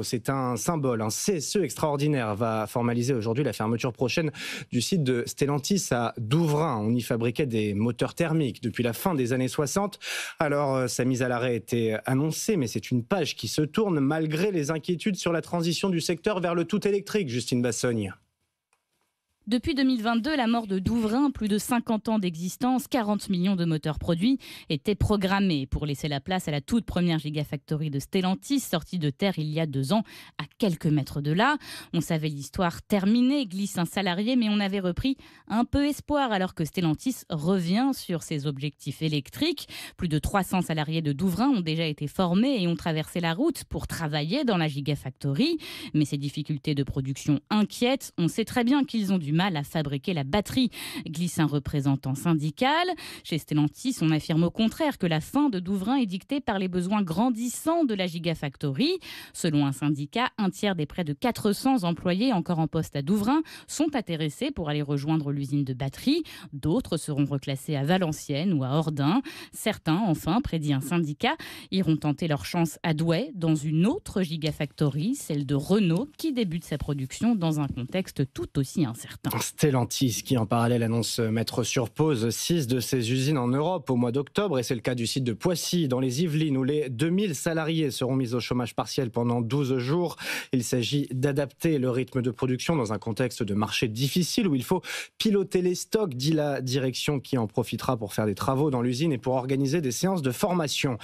C'est un symbole, un CSE extraordinaire va formaliser aujourd'hui la fermeture prochaine du site de Stellantis à Douvrin. On y fabriquait des moteurs thermiques depuis la fin des années 60. Alors, sa mise à l'arrêt était annoncée, mais c'est une page qui se tourne malgré les inquiétudes sur la transition du secteur vers le tout électrique, Justine Bassogne. Depuis 2022, la mort de Douvrin, plus de 50 ans d'existence, 40 millions de moteurs produits, étaient programmés pour laisser la place à la toute première gigafactory de Stellantis, sortie de terre il y a 2 ans, à quelques mètres de là. On savait l'histoire terminée, glisse un salarié, mais on avait repris un peu espoir alors que Stellantis revient sur ses objectifs électriques. Plus de 300 salariés de Douvrin ont déjà été formés et ont traversé la route pour travailler dans la gigafactory. Mais ces difficultés de production inquiètent. On sait très bien qu'ils ont du mal à fabriquer la batterie, glisse un représentant syndical. Chez Stellantis, on affirme au contraire que la fin de Douvrin est dictée par les besoins grandissants de la gigafactory. Selon un syndicat, un tiers des près de 400 employés encore en poste à Douvrin sont intéressés pour aller rejoindre l'usine de batterie. D'autres seront reclassés à Valenciennes ou à Ordin. Certains, enfin, prédit un syndicat, iront tenter leur chance à Douai, dans une autre gigafactory, celle de Renault, qui débute sa production dans un contexte tout aussi incertain. Stellantis qui en parallèle annonce mettre sur pause 6 de ses usines en Europe au mois d'octobre, et c'est le cas du site de Poissy dans les Yvelines où les 2000 salariés seront mis au chômage partiel pendant 12 jours. Il s'agit d'adapter le rythme de production dans un contexte de marché difficile où il faut piloter les stocks, dit la direction, qui en profitera pour faire des travaux dans l'usine et pour organiser des séances de formation.